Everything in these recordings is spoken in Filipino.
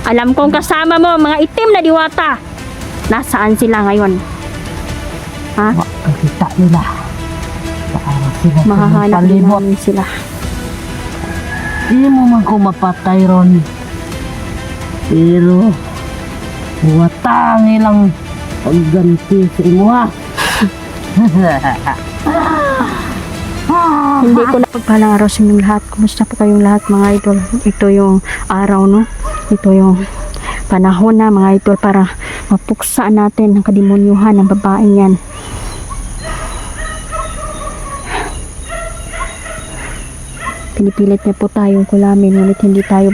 Alam kong kasama mo, mga itim na diwata. Nasaan sila ngayon? Ha? Makikita nila. Para sila Mahahanap din palibot. namin sila. Di mo man ko mapatay ron. Pero watang ilang pagganti sa imo ha. Hindi ko na pagpalang araw sa inyong lahat. Kumusta po kayong lahat mga idol? Ito yung araw, no? Ito yung panahon na mga idol para mapuksa natin ang kademonyuhan ng babaeng yan. Pinipilit niya po tayong kulamin, ngunit hindi tayo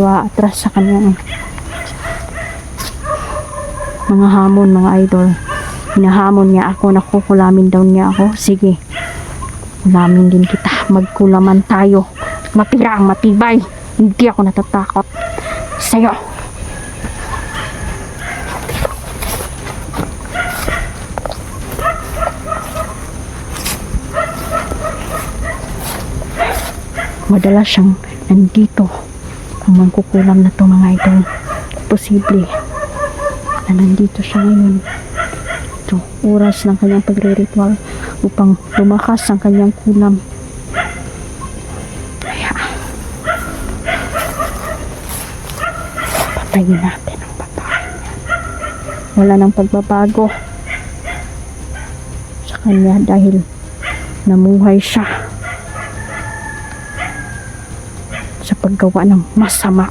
atras sa kanyang mga hamon mga idol. Hinahamon niya ako, nakukulamin daw niya ako. Sige, kulamin din kita, magkulaman tayo. Mapira ang matibay, hindi ako natatakot sa'yo. Madalas siyang nandito ang mangkukulam na to mga idol. Posible na nandito siya ngayon. Ito, oras ng kanyang pagre-ritual upang lumakas ang kanyang kulam. Kaya patayin natin ang babae niya. Wala nang pagbabago sa kanya dahil namuhay siya sa paggawa ng masama.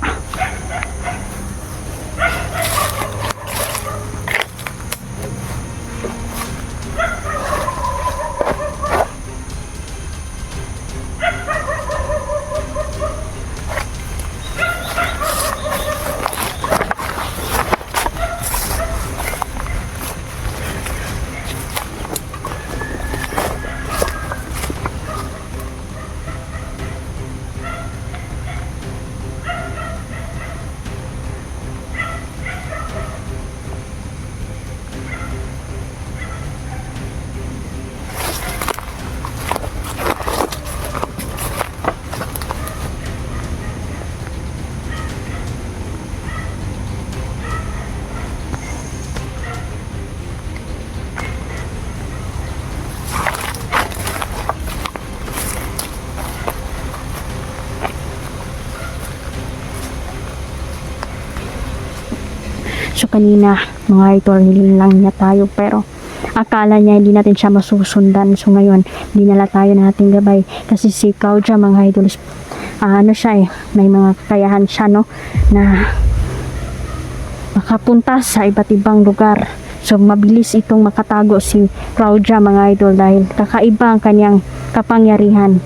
So kanina mga idol, hiling lang niya tayo pero akala niya hindi natin siya masusundan. So ngayon, dinala tayo ng ating gabay kasi si Claudia mga idol, ano siya may mga kakayahan siya no na makapunta sa iba't ibang lugar. So mabilis itong makatago si Claudia mga idol dahil kakaiba ang kanyang kapangyarihan.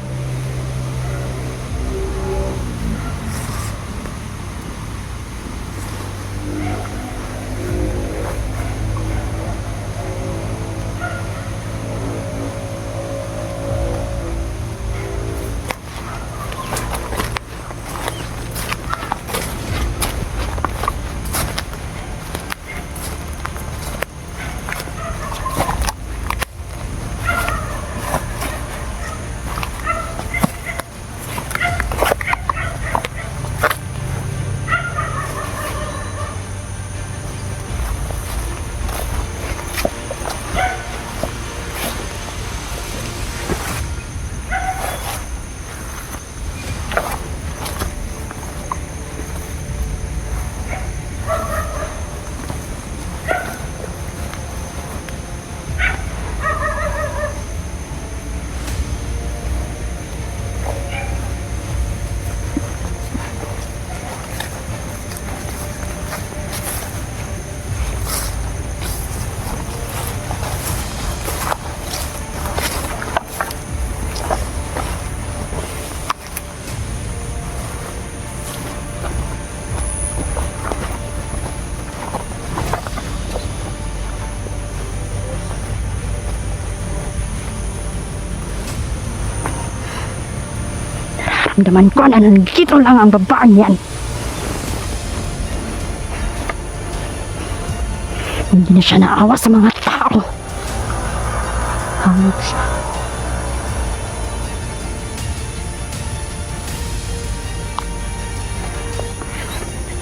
Nararamdaman ko na nandito lang ang babaeng yan. Hindi na siya naawa sa mga tao. Hanap siya.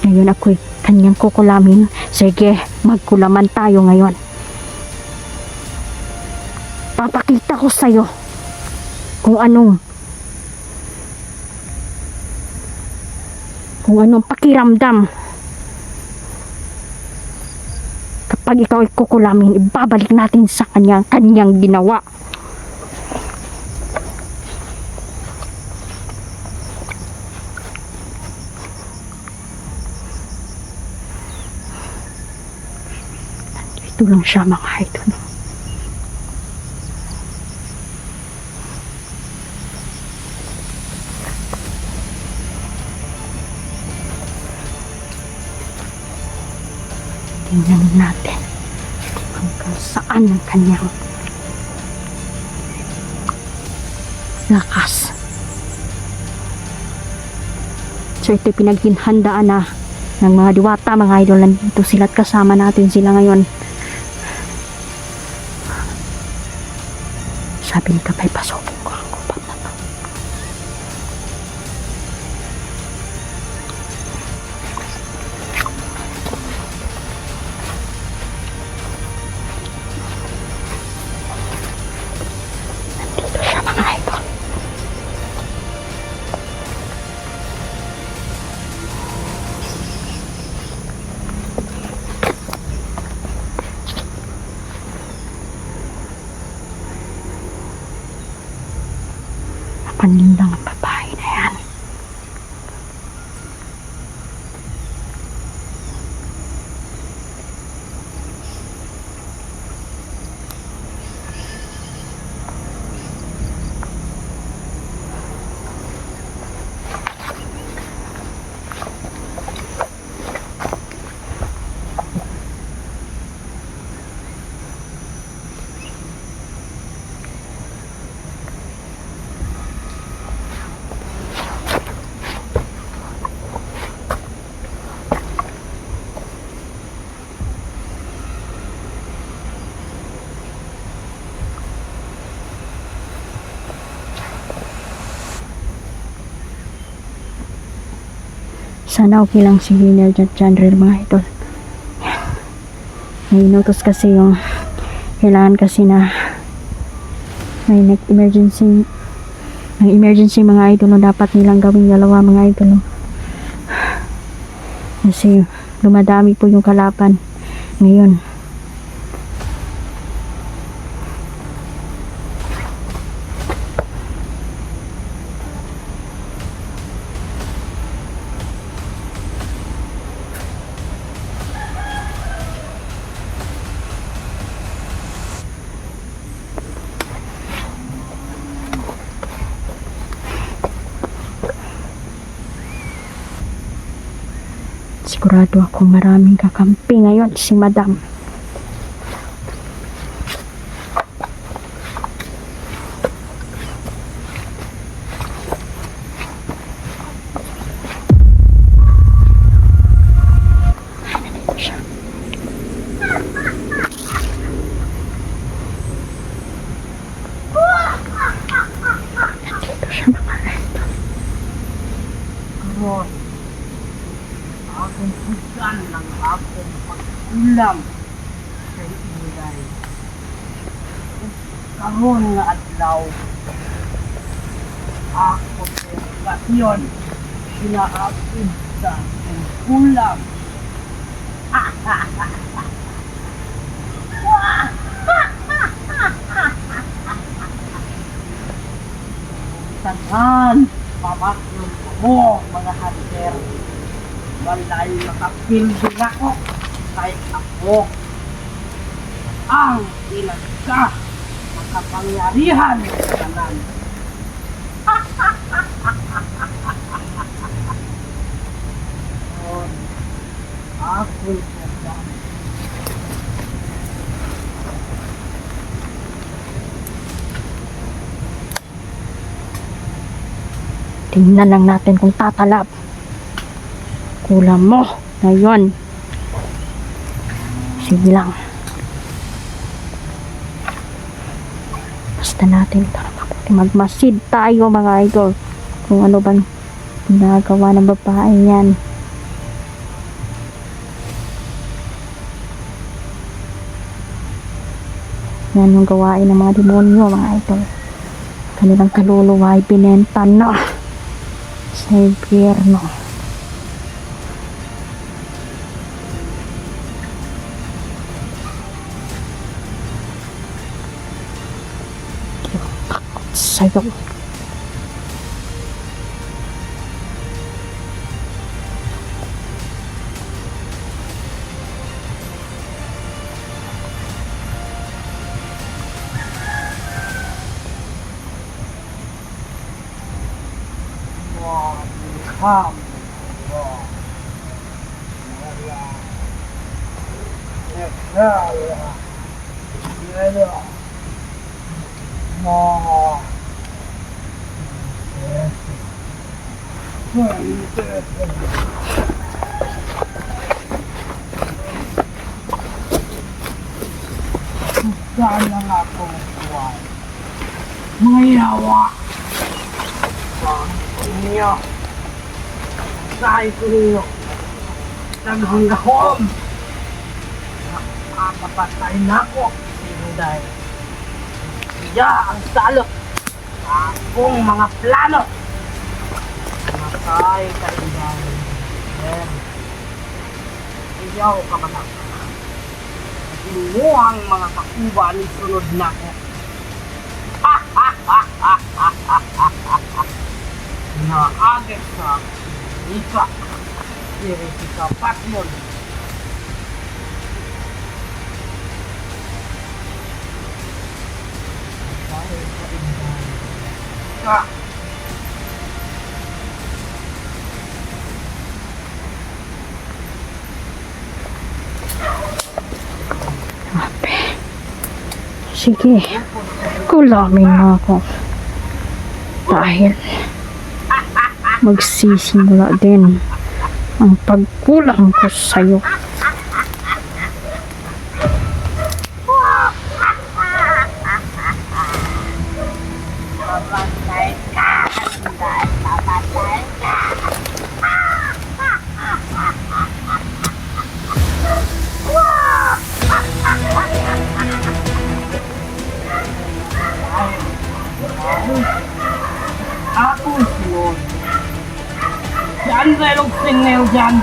Ngayon ako'y kanyang kukulamin. Sige, magkulaman tayo ngayon. Papakita ko sa'yo kung anong pakiramdam. Kapag ikaw ay kukulamin, ibabalik natin sa kanyang ginawa. Ito lang siya, mga idol. Tingnan natin hanggang saan ang kanyang lakas. So ito pinaghinhandaan na ng mga diwata, mga idol. Nandito sila at kasama natin sila ngayon. Sabi ni Kapay, pasubok ko ang kupat na to. Nandito siya, mga idol. Panindang ang babae na yan. Sana okay lang si Winner at Chandler, mga idol. May inutos kasi yung kailangan kasi na may emergency mga idol, no, dapat nilang gawing dalawa, mga idol, no. Kasi dumadami po yung kalaban ngayon. Sigurado ako maraming kakampi ngayon si Madam. Nandito siya. Nandito siya, mga idol. Karon, akong pusan ng akong pag-ulam sa inday. Karon nga adlaw, ako sa okasyon, sinaapid sa akong ulam. Tanan, pamaklong ko mo, mga hunter. Walay makapilding ako, kay ako ang pinagka makapangyarihan sa kanan. Ako sa Tingnan lang natin kung tatalab. Kulam mo ngayon. Sige lang. Basta natin ito na mabuti. Magmasid tayo, mga idol. Kung ano bang ginagawa ng babae yan. Yan yung gawain ng mga demonyo, mga idol. Kanilang kaluluwa ay binenta na sa impyerno. Takot sa'yo. Saan lang ako buhay? Mga yawa! Inyo! Sahay ko ninyo! Tanghang gahom! Nakapapatay na ako! Sino dahil? Iya ang salot! Akong mga plano! Matay ka rin dahil. Then, iyaw ka man ako. Inuang mga kakuba ni sunod na ko. Naagit sa ika. Diri ka patyon. Ka. Sige, kulangin mo ako. Dahil magsisimula din ang pagkulang ko sa'yo. Ako sinod. Diyan sa ilong singaw dyan.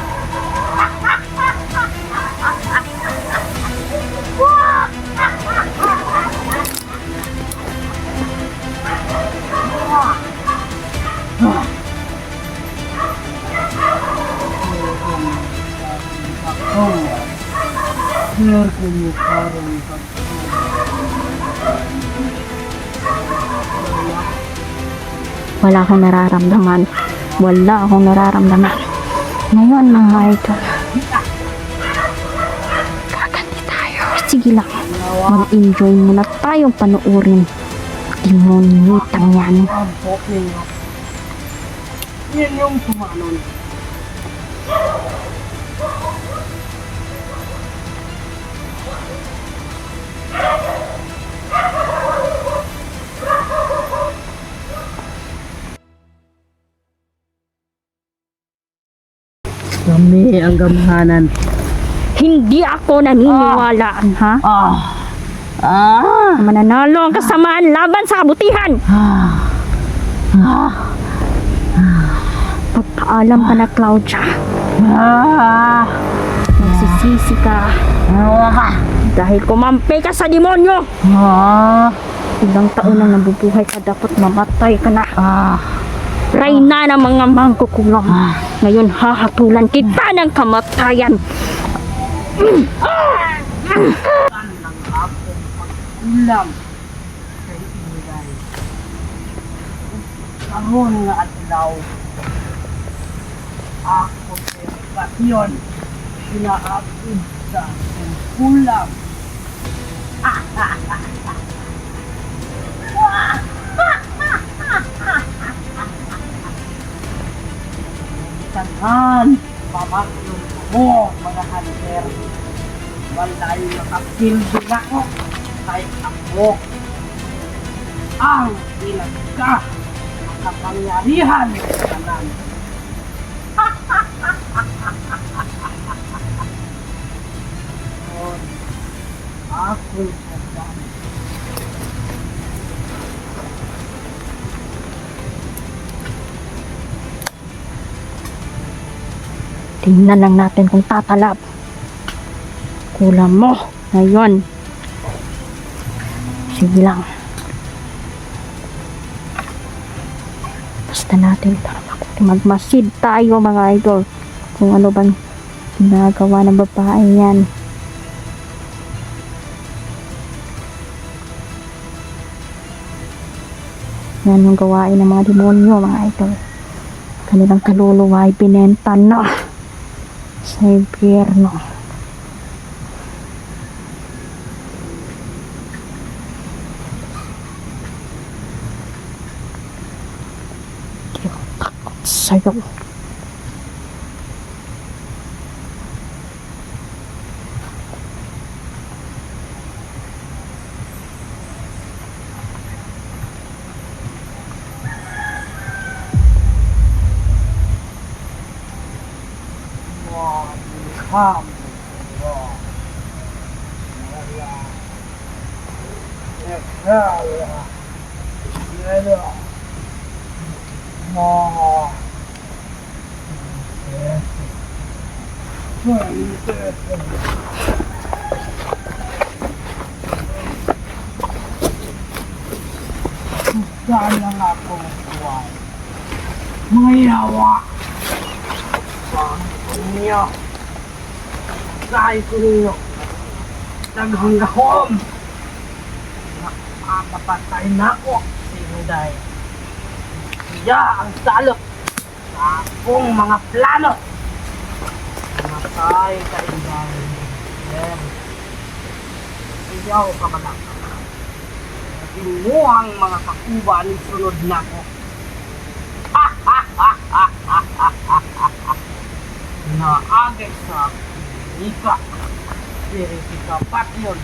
Biar kamu parang Wala akong nararamdaman. Wala akong nararamdaman. Ngayon, mga idol, kaganti tayo. Sige lang, mag-enjoy muna tayong panuorin. Demonyutang yan. ang pok ninyo. Yan yung tumanon. Kami ang gamhanan. Hindi ako naniniwala, ha? Mananalo ang kasamaan laban sa kabutihan. Pagpaalam ka na, Claudia. Magsisisi ka. Dahil kumampi ka sa demonyo. Ilang taon na nabubuhay ka, dapat mamatay ka na. Reyna ng mga mangkukulam. Ngayon hahatulan kita ng kamatayan. Ng akong pagkulam kay Inday. Kahon nga adlaw. Ako servasyon. Sinaabid sa pagkulam. Tanhan, pamakyon mo mga hunter. Walay nakapildo na ko kay ako ang pinagka makapangyarihan sa kanan. Ako'y sadan Tingnan lang natin kung tatalab. Kulam mo. Ngayon. Sige lang. Basta natin para magmasid tayo mga idol. Kung ano bang ginagawa ng babae yan. Yan yung gawain ng mga demonyo mga idol. Kanilang kaluluwa ay binenta na sa impyerno. Hindi ako takot sa'yo. Come. Saan lang ako buhay? Mga yawa. Saan ko niyo? Saan ko niyo? Naghangahom. Nakapapatay na ako. Sino dahil? Siya ang salot sa akong mga plano. Matay ka inday. Iyaw ka ba lang? Tinuhang mga kakuba ni sunod na ko. Naagay sa Ika. Verifika patyon.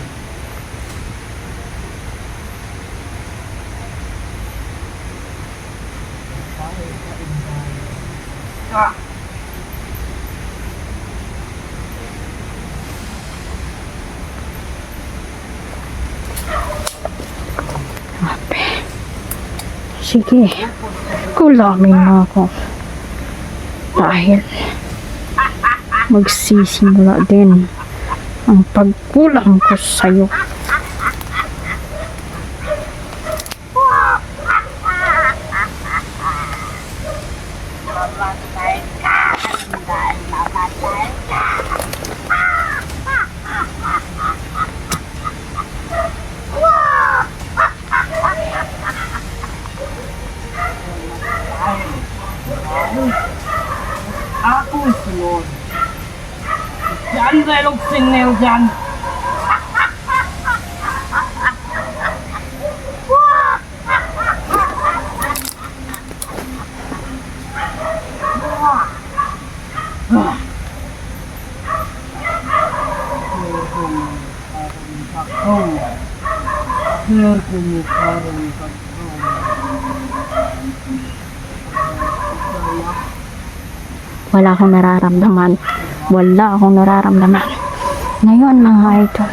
Matay ka inday. Ka. Sige, kulamin mo ako. Dahil magsisimula din ang pagkulang ko sa'yo. Mamatay ka. Dahil mamatay ka. Ako sunod. Diyan sa luksing na yun dyan. Wala akong nararamdaman. Wala akong nararamdaman. Ngayon mga idol,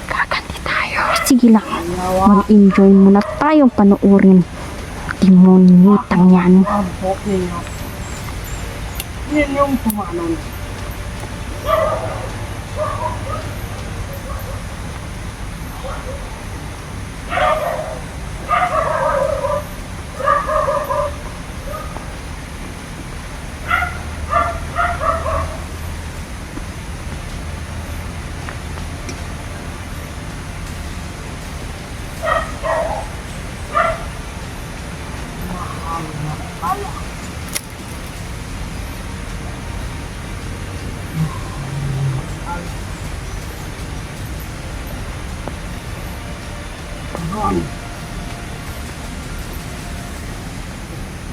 kaganti tayo. Sige lang, mag-enjoy muna tayong panuorin. Demonitang yan. Ampo ninyo. Yan yung tumanon.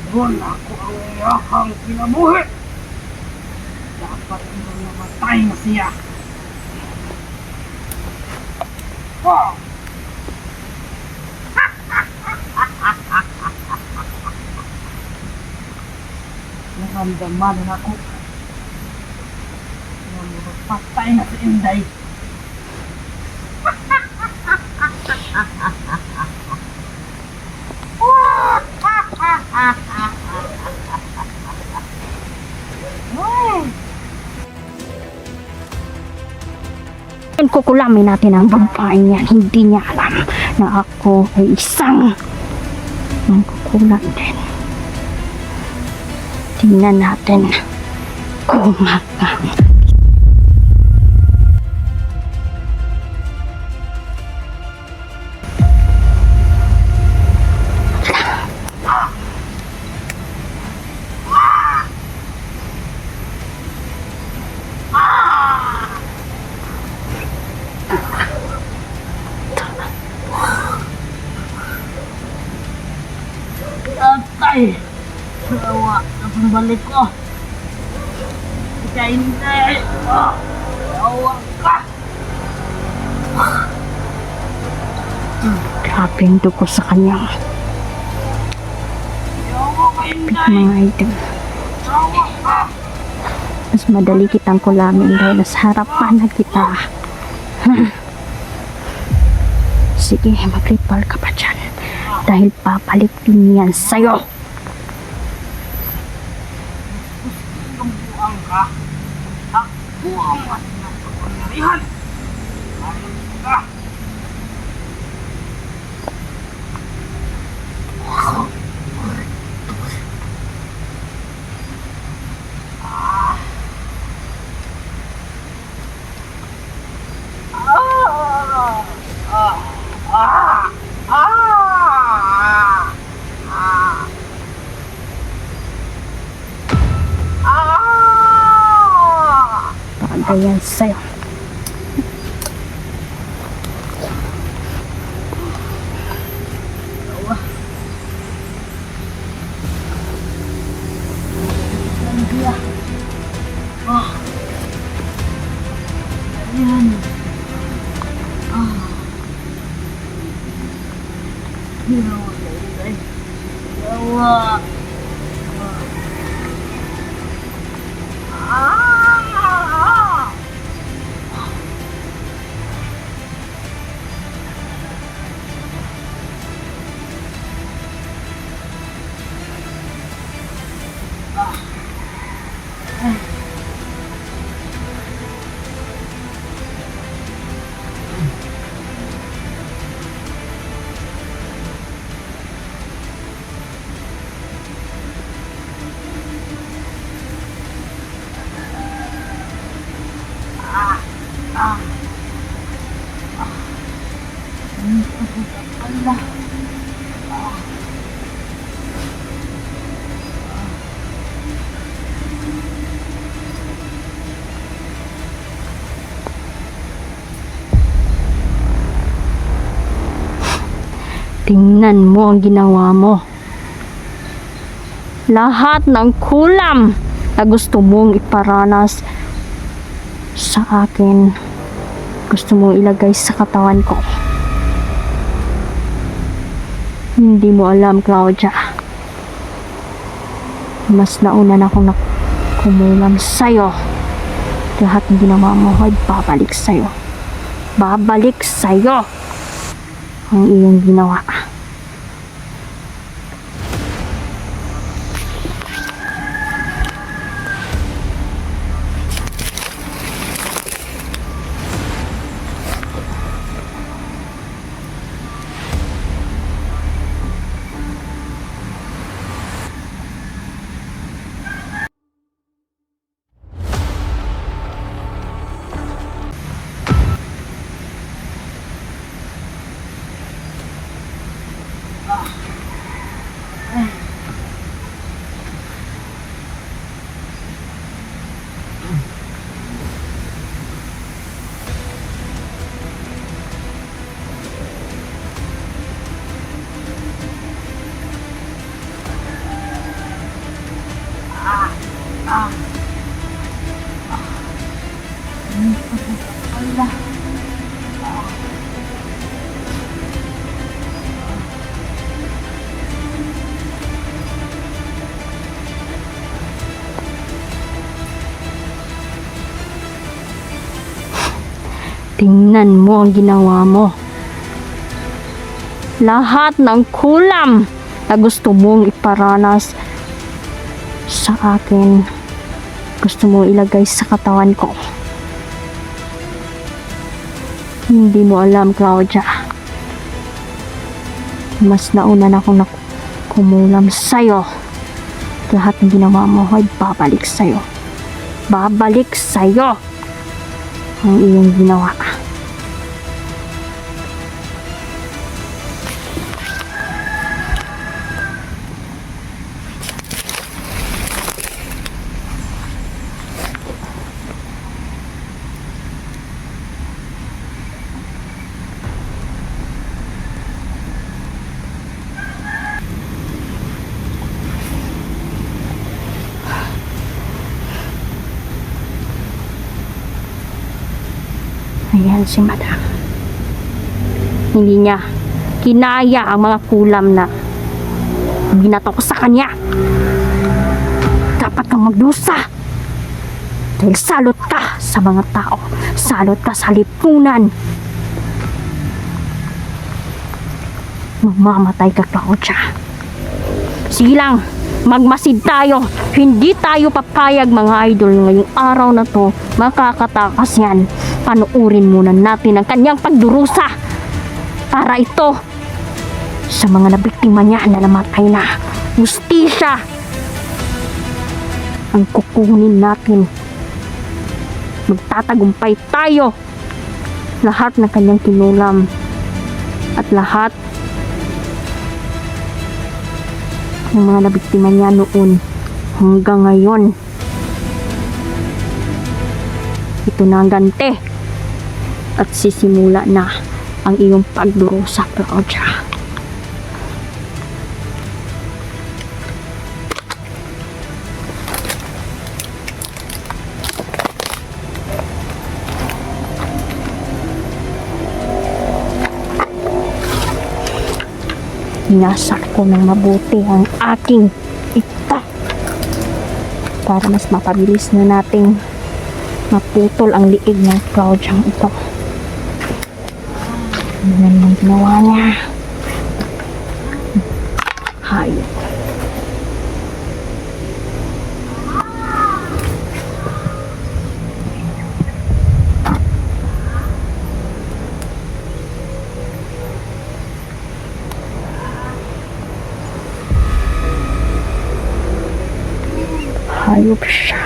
Doon ako ang iyahang kinabuhi. Dapat mo namatay na siya. Oh! Naramdaman na ako. Patay na si Inday. Kukulamin natin ang babaeng yan. Hindi niya alam na ako ay isang mangkukulam din. Tingnan natin kung Atay! Sawa na pambalik ko. Ika hindi. Sawa ka. grabe yung dugo sa kanya. Sawa ka hindi. Mga idol. Sawa ka. Mas madali kitang kulamin dahil nasa harapan na kita. Sige, mag-ritual ka pa dyan. Dahil papalik din yan sa'yo. Ang buang ka. Ako ang mas nakapangyarihan. Alam ka. Bagay yan sa'yo. Ayan. Ginawa ko yun. Ginawa. Tingnan mo ang ginawa mo. Lahat ng kulam na gusto mong iparanas sa akin, gusto mong ilagay sa katawan ko. Hindi mo alam, Claudia. Mas nauna na akong kumulam sa'yo. Lahat ng ginawa mo ay babalik sa'yo. Babalik sa'yo ang iyong ginawa. Tingnan mo ang ginawa mo. Lahat ng kulam na gusto mong iparanas sa akin, gusto mong ilagay sa katawan ko. Hindi mo alam, Claudia. Mas nauna na akong kumulam sa'yo. Lahat ng ginawa mo ay babalik sa'yo. Babalik sa'yo ang iyong ginawa. Ayan si Madam. Hindi niya kinaya ang mga kulam na binato ko sa kanya. Dapat kang magdusa. Dahil salot ka sa mga tao. Salot ka sa lipunan. Mamamatay ka, Claudia. Sige lang, magmasid tayo. Hindi tayo papayag, mga idol. Ngayong araw na to, makakatakas yan. Panuurin muna natin ang kanyang pagdurusa para ito sa mga nabiktima niya na namatay na. Justisya ang kukunin natin. Magtatagumpay tayo. Lahat ng kanyang kinulam at lahat ng mga nabiktima niya noon hanggang ngayon. Ito na ang gante. At sisimula na ang iyong pagdurusa, Claudia. Hinasak ko ng mabuti ang aking ita para mas mapabilis na nating maputol ang liig ng Claudia ito. Ano ang ginawa niya? Hayop. Hayop siya.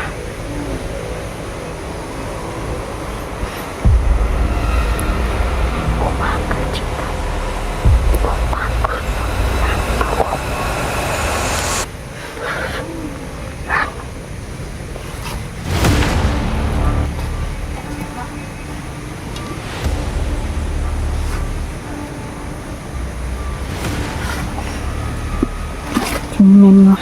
Tingnan mo.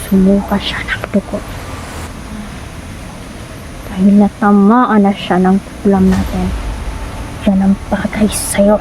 Sumuka siya ng dugo. Dahil natamaan na siya ng kulam natin. Yan ang bagay sa'yo.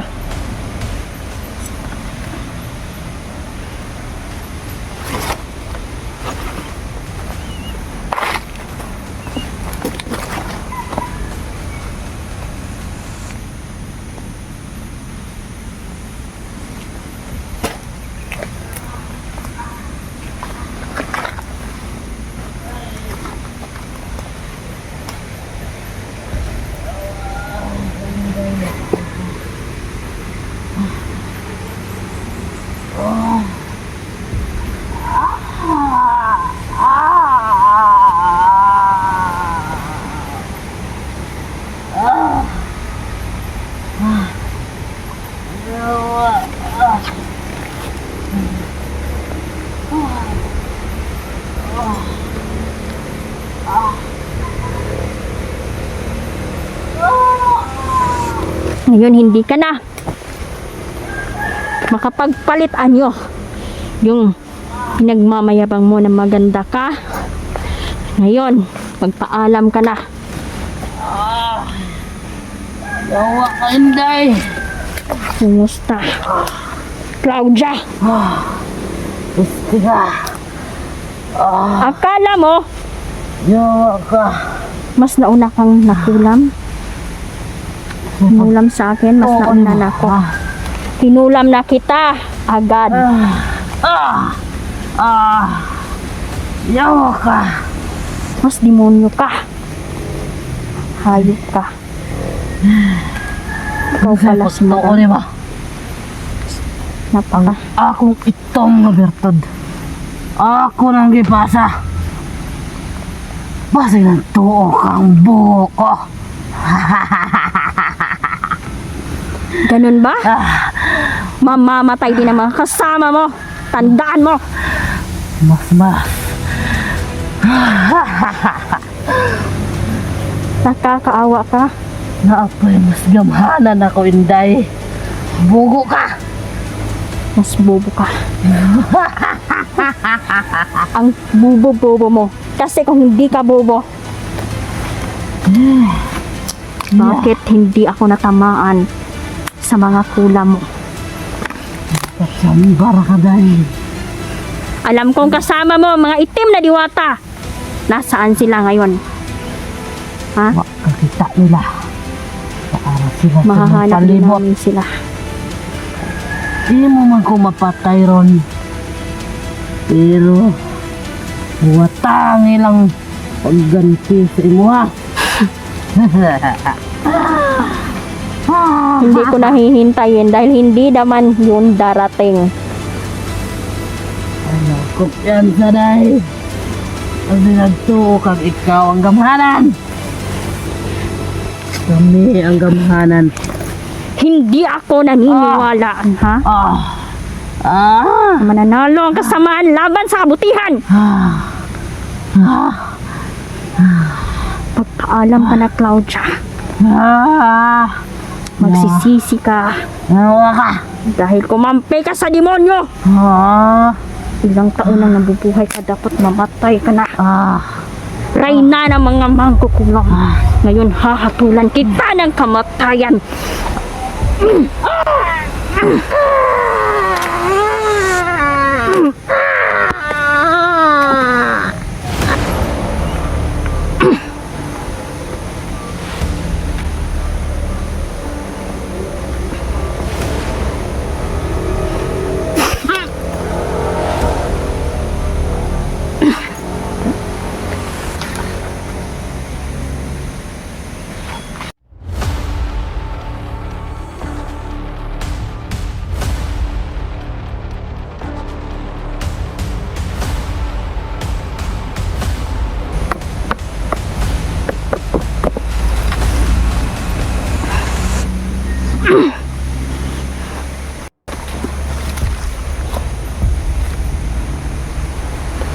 Ngayon hindi ka na makapagpalit anyo yung pinagmamayabang mo na maganda ka. Ngayon magpaalam ka na. Yawa ka, Inday. Kumusta, Claudia? Gusto ka. Akala mo Yawa ka. mas nauna kang nakulam? Kinulam sa akin, mas nauna na ako. Kinulam na kita agad. Yawa ka. Mas demonyo ka. Hayop ka. Ikaw pala si Oo, Madam. di ba? Napaka. Akong itong nga bertod. Ako nang gipasa. Basta ng tuo kang buko. Ganun ba? Ah, Mamamatay din ang mga kasama mo. Tandaan mo. mas. Nakakaawa ka. Naapoy mas gamhanan ako, Inday. Bugo ka. Mas bobo ka. Ang bobo-bobo mo. Kasi kung hindi ka bobo, bakit hindi ako natamaan sa mga kulam mo? Kasambar ka dahil. Alam kong kasama mo, mga itim na diwata. Nasaan sila ngayon? Ha? Wak kakita nila. Para sila sa Mahahanap din palibot. namin sila. Di mo man ko mapatay ron. Pero buwatang ilang pagganti sa imo ha. Hindi ko nahihintayin dahil hindi naman yun darating. Ano, kumpiyansa dahil. Pag dinagtuo kang ikaw ang gamhanan. Kami ang gamhanan. Hindi ako naniniwala, ha? Mananalo ang kasamaan laban sa kabutihan. Pagpaalam ka na, Claudia. Magsisisi ka Nawa ka. dahil kumampi ka sa demonyo. Ilang taon nang nabubuhay ka, dapat mamatay ka na. Reyna ng mga mangkukulam. Ngayon hahatulan kita ng kamatayan.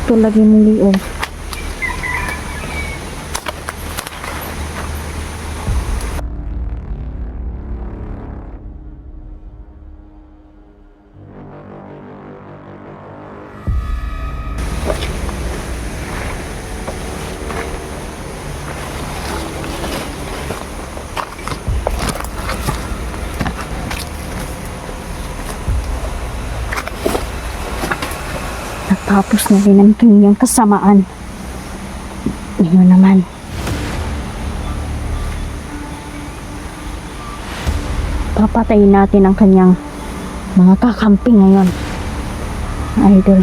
Ito lagi mong liog. Tapos na rin ang kanyang kasamaan. Ngayon naman. Papatayin natin ang kanyang mga kakampi ngayon. Idol.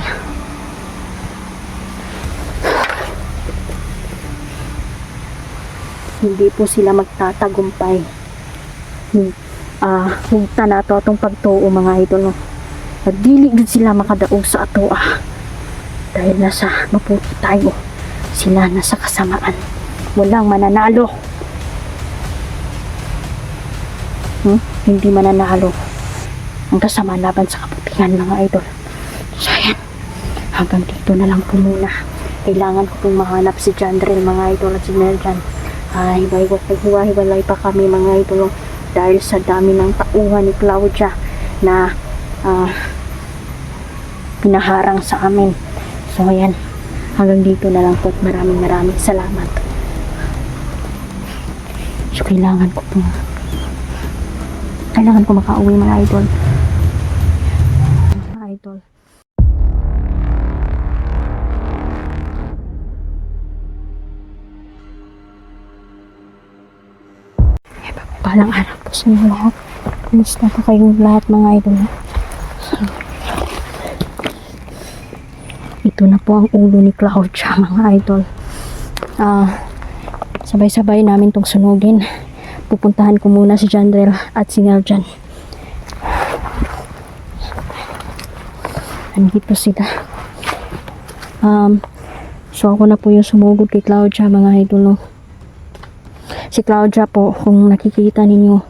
Hindi po sila magtatagumpay. Hugta na ito itong pagtuo, mga idol. Nagdili din sila makadaog sa ato dahil nasa maputi tayo, sila nasa kasamaan. Walang mananalo. Hindi mananalo ang kasamaan laban sa kabutihan, mga idol. So yan, hanggang dito na lang po muna. Kailangan ko pong mahanap si Jandrel, mga idol, at si Meljan. Hiwa-hiwalay pa kami, mga idol, dahil sa dami ng tauhan ni Claudia na pinaharang sa amin. So ayan, hanggang dito na lang po. Maraming salamat. So kailangan ko makauwi, mga idol. Mga idol. Palang araw po sa inyo lahat. Kumusta po kayong lahat, mga idol? Ito na po ang ulo ni Claudia, mga idol. Sabay-sabay namin tong sunugin pupuntahan ko muna si Jandrel at si Neljan. Andito sila. So ako na po yung sumugod kay Claudia, mga idol, no? Si Claudia po, kung nakikita ninyo,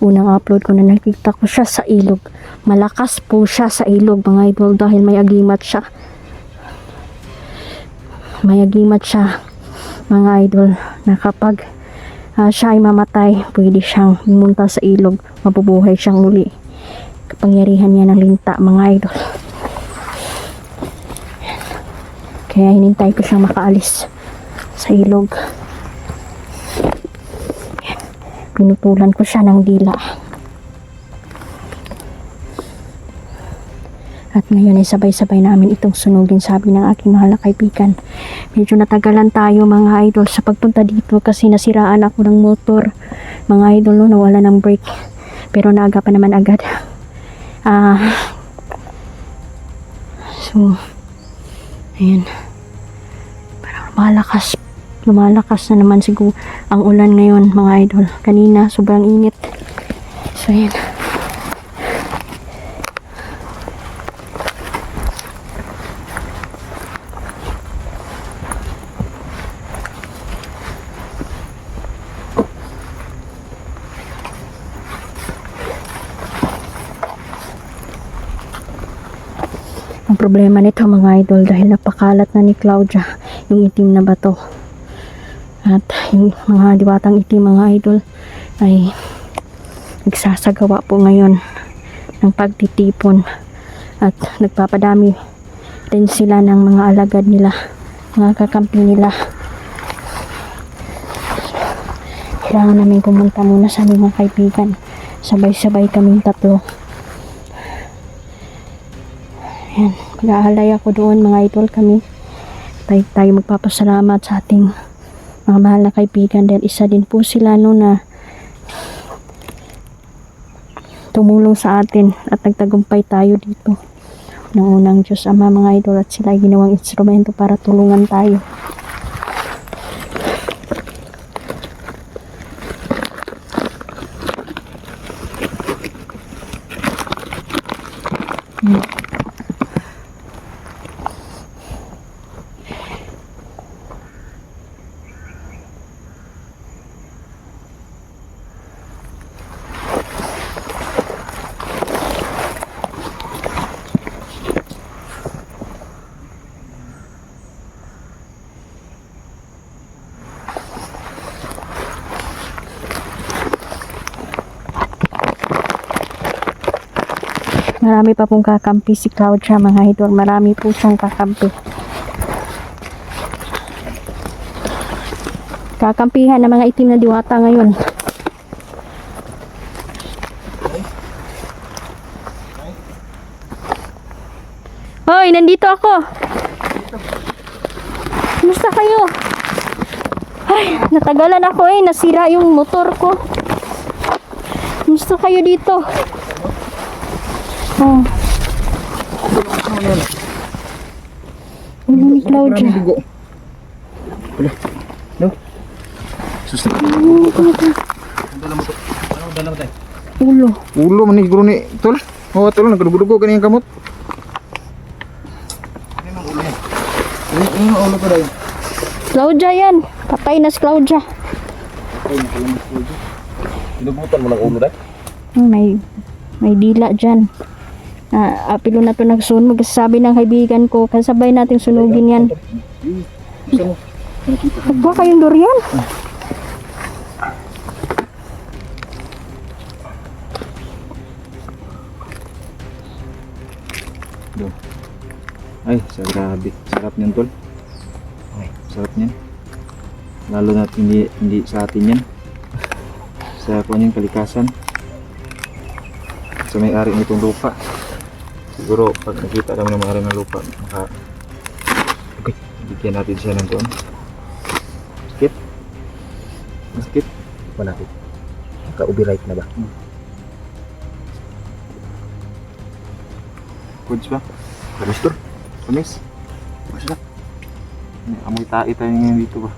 unang upload ko na nakita ko siya sa ilog. Malakas po siya sa ilog, mga idol, dahil may agimat siya. May agimat siya, mga idol, na kapag siya ay mamatay, pwede siyang pumunta sa ilog, mabubuhay siyang muli. Kapangyarihan niya ng linta, mga idol. Kaya hinintay ko siyang makaalis sa ilog. Pinutulan ko siya ng dila. At ngayon ay sabay-sabay namin itong sunugin, sabi ng aking mahal na kaibigan. Medyo natagalan tayo, mga idol, sa pagpunta dito kasi nasiraan ako ng motor. Mga idol, no, nawala ng brake. Pero naagapan naman agad. So, ayan. Lumalakas na naman siguro ang ulan ngayon, mga idol. Kanina sobrang init. So ayan. Ang problema nito, mga idol, dahil napakalat na ni Claudia yung itim na bato. At yung mga diwatang itim, mga idol, ay nagsasagawa po ngayon ng pagtitipon. At nagpapadami din sila ng mga alagad nila, mga kakampi nila. Kailangan namin pumunta muna sa mga kaibigan. Sabay-sabay kaming tatlo. Ayan, mag-aalay ako doon, mga idol, kami. Tayo magpapasalamat sa ating mga mahal na kaibigan dahil isa din po sila, no, na tumulong sa atin at nagtagumpay tayo dito ng unang Diyos Ama, mga idol, at sila ay ginawang instrumento para tulungan tayo. Marami pa pong kakampi si Claudia, mga idol. Marami po siyang kakampi. Kakampihan ng mga itim na diwata ngayon. Hoy, nandito ako. Kumusta kayo? Ay, natagalan ako eh. Nasira yung motor ko. Kumusta kayo dito? Oh. Ulo ni Claudia. Wala. No? Susunod. Ulo. Ulo man ni guro ni tol. Oh, tol nagdugo-dugo kani ang kamot. Ini ulo ko dai. Claudia yan. Patay na si Claudia. Ay, nakalamas ko dyan. Pinubutan mo ng ulo dai. May dila dyan. Apilo na to nagsunog. Sabi ng kaibigan ko, kasabay natin sunugin yan. Pagba kayong durian. Ay, grabe. Sarap niyan tol. Ay, sarap niyan. Lalo na hindi sa atin yan. Sa kanyang kalikasan. Sa may-ari nitong lupa. Siguro pag nakita naman ng may-ari ng lupa, okay, bigyan natin siya ng doon. Skip. Skip. Malapit. Naka-ubi-right na ba? Goods ba? Kamis to? Kamis? Masarap. Amoy tae tayo ngayon dito ba?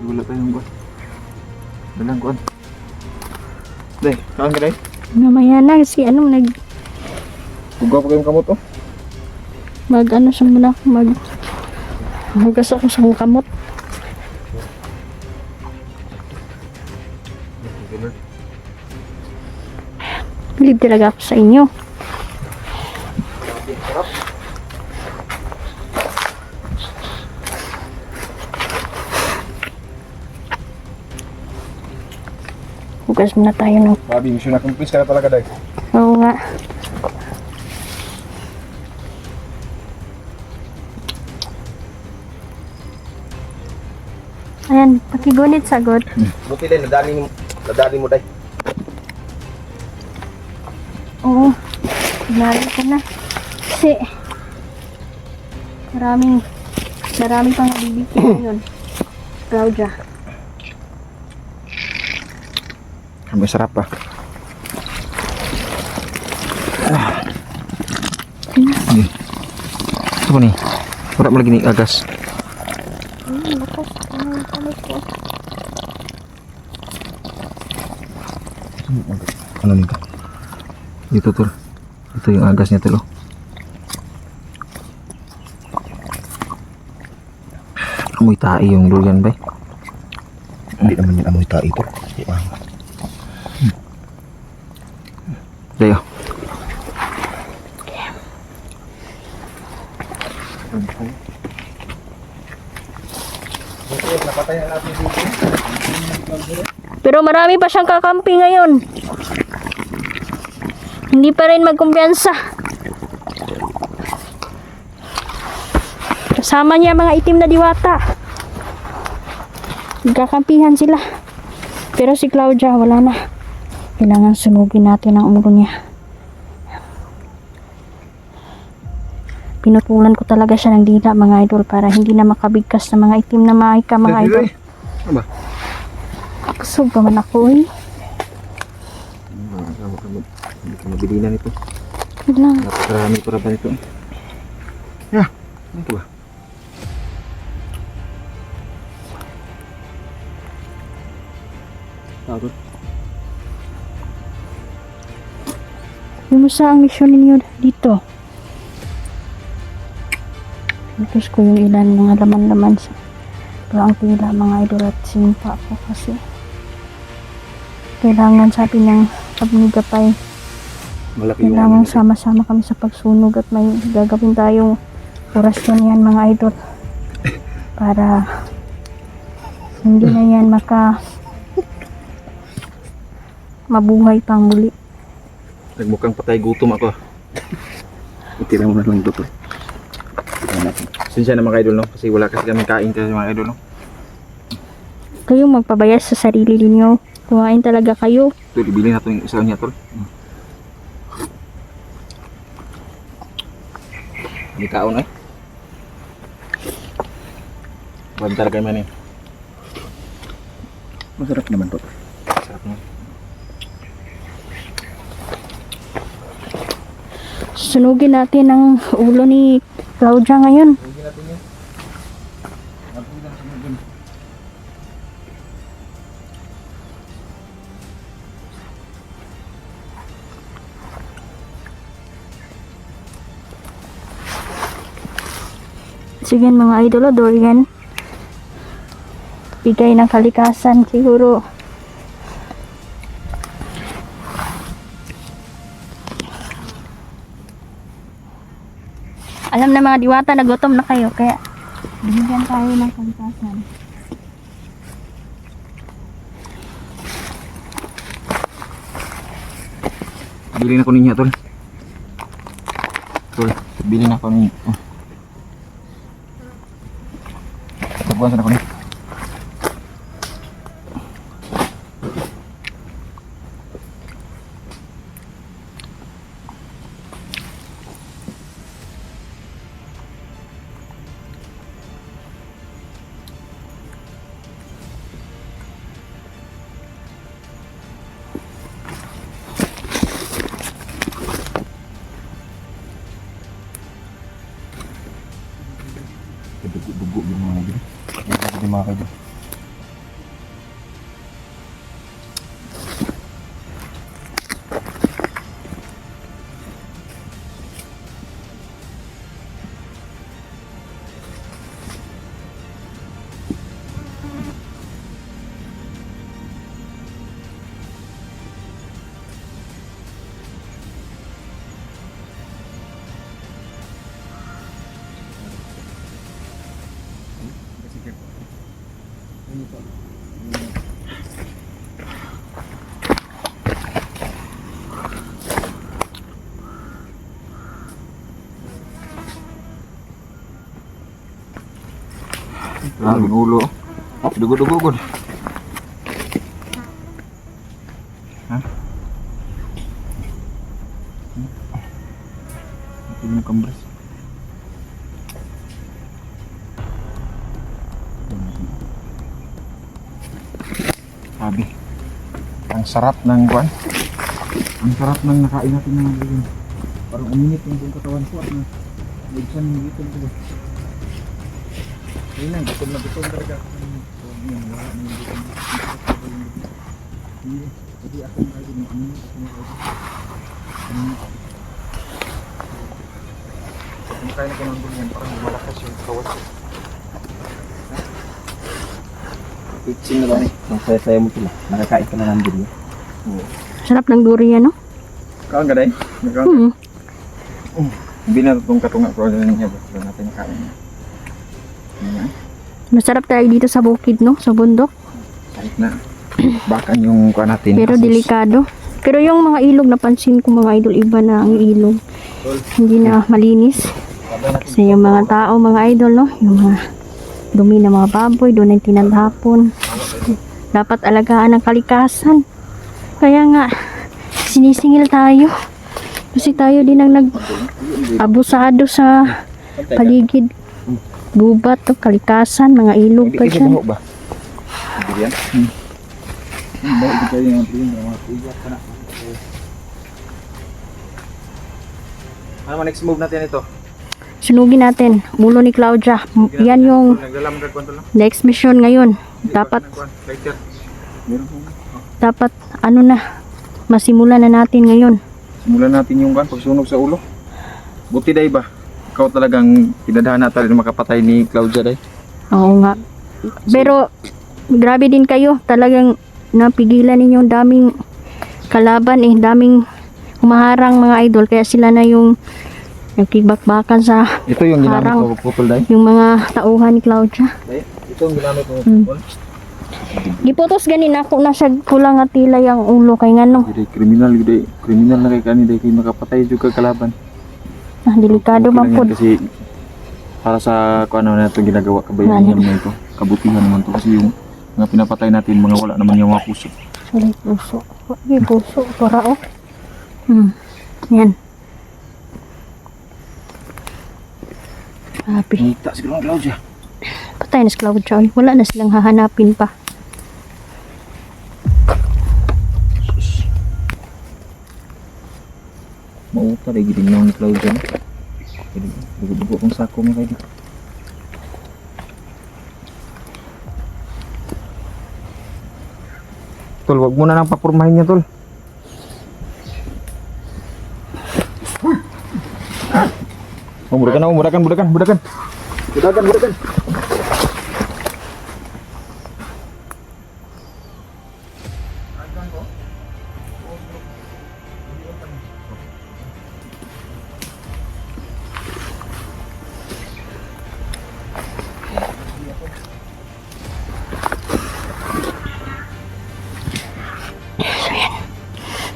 Wala tayong buwan. Dalang kuwan. Day, kain ka day. Mamaya na kasi Hugaw pa kayong kamot oh. siya muna hugas ako sa kamot. Bilib talaga ako sa inyo. Hugas muna tayo ng... Sabi, mission accomplished ka na talaga day. Oo nga. Ayan, pakigunit sagot. Buti day, nadali mo day. Oo. Ginali ko na. Kasi, marami pang nabibigyan ngayon. Claudia. Ang sarap pa. Ini. Apa nih? Ora mo lagi ni agas. Bakas. Ano ko? Ano nito? Dito tol. Ito yung agasnya tol. Oh. Amoy tae yung durian bay. Hindi naman yung amoy tae ito. Dayo. Pero marami pa siyang kakampi ngayon. Hindi pa rin magkumpiyansa. Kasama niya mga itim na diwata. Nagkakampihan sila. Pero si Claudia wala na. Kailangan sunugin natin ang ulo niya. Pinutulan ko talaga siya ng dila mga idol para hindi na makabigkas sa mga itim na maika mga idol. Ano ba? Kusog naman ako eh. Hindi ka mabili na nito. Wait lang. Napakarami para ba nito? Ya, ano ba? Takot. Kumusta ang misyon ninyo dito? Tapos ko yung ilan mga laman-laman sa ang tila mga idol at simpa ko kasi kailangan sabi ng Abnigapay Malaki yung kailangan sama-sama kami sa pagsunog at may gagawin tayong orasyon yan mga idol para hindi na yan mabuhay pang muli. Nagmukhang patay gutom ako. Tira mo na lang ito. Sinsya na mga idol no? Kasi wala kasi kami kain kasi mga idol no? Kayong magpabayas sa sarili ninyo. Kumain talaga kayo. Tol, ibili natin yung isa niya tol. Hindi kaon eh. Buwan talaga man eh. Masarap naman to. Sarap na. Sunugin natin ang ulo ni Claudia ngayon. Sige mga idol, Dorian. Bigay ng kalikasan siguro. Alam na mga diwata, nagutom na kayo, kaya binigyan tayo ng kalikasan. Bili na ko niya tol. Tol, bili na ko niya. Oh. Tabuan sana ko niya. Dugo yung mga idol. Yung mga idol. Grabe ang ulo. Dugo-dugo gud. Ha? Ito yung kambres. Sabi. Ang sarap ng kuan. Ang sarap ng nakain natin ng mga yun. Parang uminit yung buong katawan ko at nagsan yung itom ko. Ayun lang, gutom na gutom talaga. Yun, wala na yung gutom. Jadi ako na rin yung uminit at yung kumakain na kinang ganyan, parang malakas yung kawas ko. Pitching na lang eh. Ang saya-saya mo sila. Nakakain ka na ng durian. Sarap ng durian, no? Kaon ka day? Hmm. Binatong katunga ko rin niya. Basta natin nakain. Ayan. Masarap tayo dito sa bukid, no? Sa bundok. Kahit na bakan yung kuha natin. Pero Asos. delikado. Pero yung mga ilog, napansin ko mga idol, iba na ang ilog. Hindi na malinis. Kasi yung mga tao, mga idol, no? Yung mga dumi na mga baboy, doon ay tinatapon. Dapat alagaan ang kalikasan. Kaya nga, sinisingil tayo. Kasi tayo din ang nag-abusado sa paligid. Gubat, to, kalikasan, mga ilog pa Hindi dyan. baho ba? Durian? Baho ko kayo yung durian. Mga tiyak ka na. Ano man next move natin ito? Sunugin natin, ulo ni Claudia. Yan yung Naglalam ka kwanto lang. next mission ngayon. Dapat, dapat, ano na, masimulan na natin ngayon. Simulan natin yung pagsunog sa ulo. Buti day ba? Ikaw talagang pinadhana talaga makapatay ni Claudia day. Oo nga. Pero, grabe din kayo. Talagang napigilan ninyo daming kalaban daming humaharang mga idol. Kaya sila na yung nagkibakbakan sa Ito yung ginamit Harang. ko putol day. yung mga tauhan ni Claudia. Day, ito yung ginamit ko putol. Giputos ganin ako na siya kulang at tilay ang ulo kay ngano. Jadi kriminal gede, kriminal na kay kani day kay makapatay juga kalaban. Delikado Okay man lang po. yan kasi para sa kung ano na ito ginagawa kabayan naman ito. Kabutihan naman to kasi yung mga pinapatay natin mga wala naman yung mga puso. Sulit puso. Ay, puso. Para oh. Yan. Grabe. Kita siguro ang Claudia. Patay na si Claudia. Ay, wala na silang hahanapin pa. Mauta lagi din naman ni Claudia. Jadi dugo-dugo kong sako mo kayo dito. Tol, wag mo na nang papurmahin niya, tol. Oh, budakan. Budakan.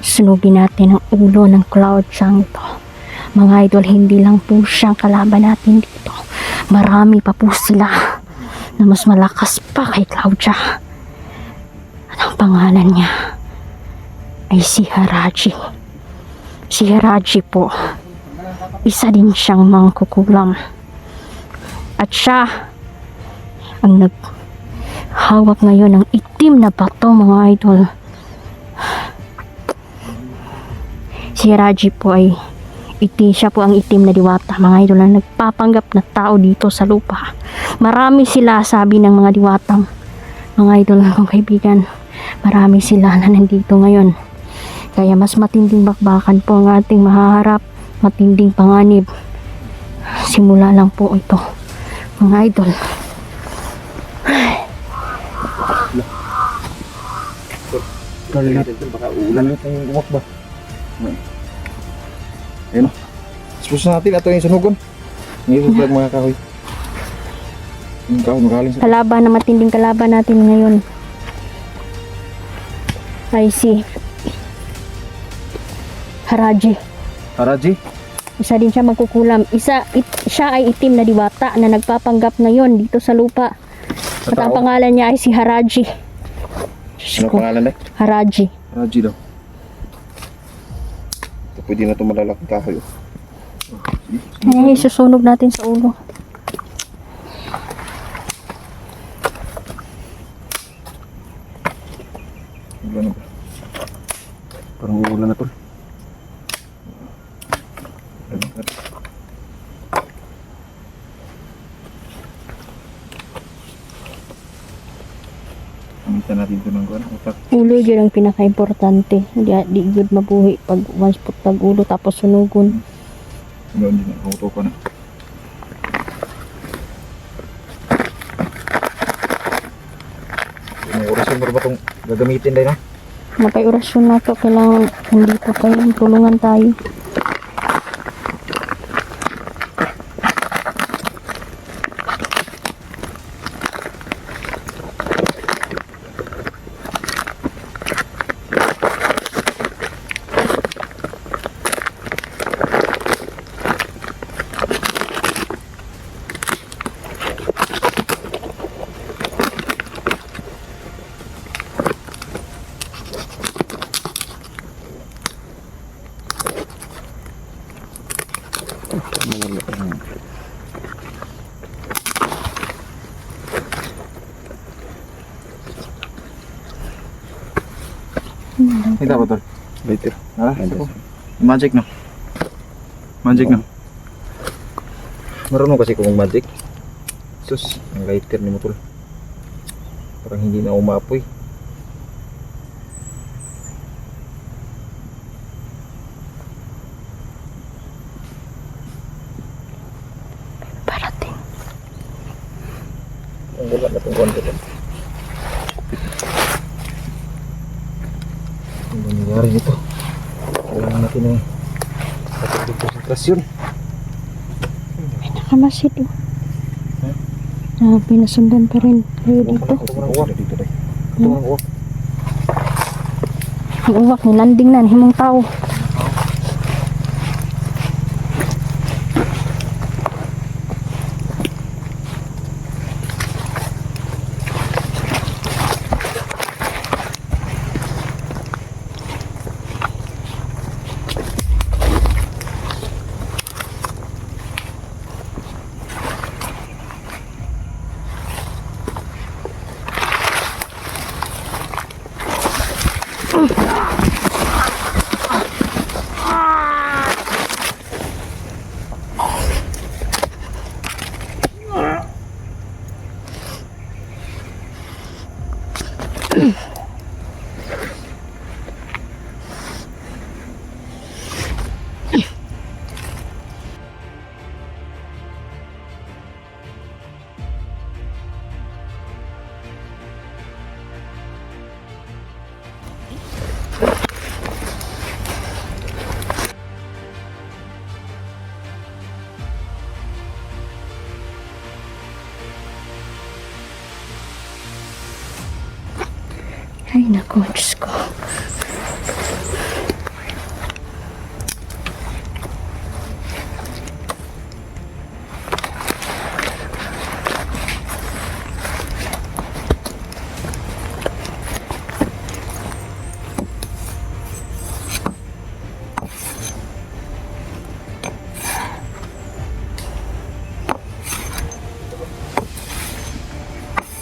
Sunugin natin ang ulo ng Claudia ito. Mga idol, hindi lang po siyang kalaban natin dito. Marami pa po sila na mas malakas pa kay Claudia. At ang pangalan niya ay si Haraji. Si Haraji po, isa din siyang mangkukulam. At siya ang naghawak ngayon ng itim na bato, mga idol. Si Haraji po ay siya po ang itim na diwata, mga idol, na nagpapanggap na tao dito sa lupa. Marami sila, sabi ng mga diwatang, mga idol, kong kaibigan, marami sila na nandito ngayon. Kaya mas matinding bakbakan po ang ating mahaharap, matinding panganib. Simula lang po ito, mga idol. Baka ulan na tayong umakba. Ayun. Suppose natin ito yung sunugon. Ngayon vlog mga kahoy. Yung kahoy magaling sa Kalaban na matinding kalaban natin ngayon ay si Haraji. Haraji. Isa din siya magkukulam. Siya ay itim na diwata na nagpapanggap ngayon dito sa lupa. At ang pangalan niya ay si Haraji. Diyos Ano ko, pangalan eh? Haraji. Raji daw. Ito, pwede na ito malalaking kahoy. Ay, susunog natin sa ulo. Wala na ba? Parang uulan na to. Pamitan natin ito ng kuwan. Utak. Ulo yun ang pinaka-importante. Di good mabuhi pag once put tag ulo tapos sunugon. Gawin din ang auto ko na. May orasyon mo ba itong gagamitin dahil na? Napay orasyon na to. Kailangan nandito tayo. Tulungan tayo. Ito ba tol? Later. Ah, ito. Magic na. Magic na. Marunong kasi kung magic. Sus, ang lighter ni mo tol. Parang hindi na umapoy. Parating. Ang wala na itong konti tol. Ang nangyayari nito. Kailangan natin ng konsentrasyon. Nakamasid oh. Pinasundan pa rin kayo dito. Ito mo ng uwak. Ito mo ng uwak. Ang uwak ni landing na. Himong tao. Ay, naku, Diyos ko.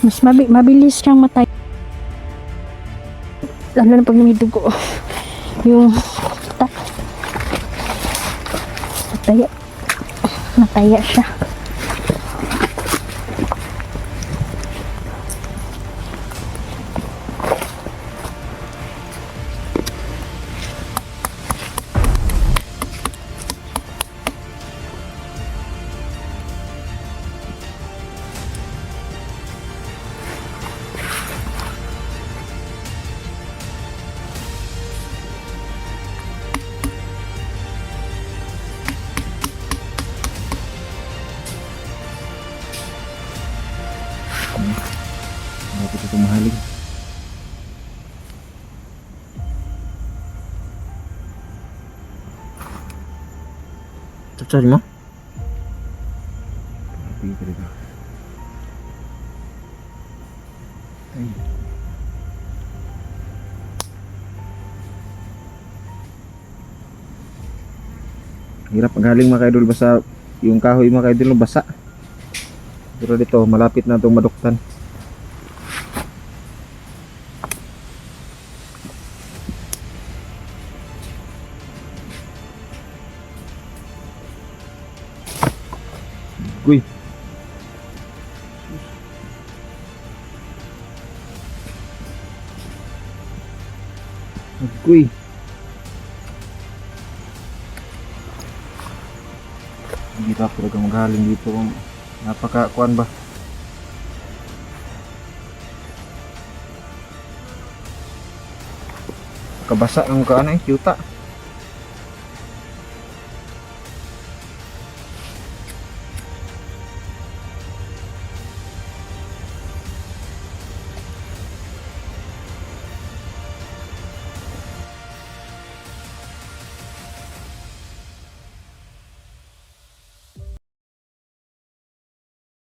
Mas mabilis siyang matay. Lalo na pag may dugo. Yung tak. Nataya siya. Bakit ito mahalig? Cari mo? Pergi. Hirap magaling mga kaidol, basta yung kahoy mga kaidol basa. Pero dito malapit na itong maduktan. Uy. Uy. Hirap talaga magaling dito. Napaka-kuan ba? Kabasa ng mukha na eh, yuta.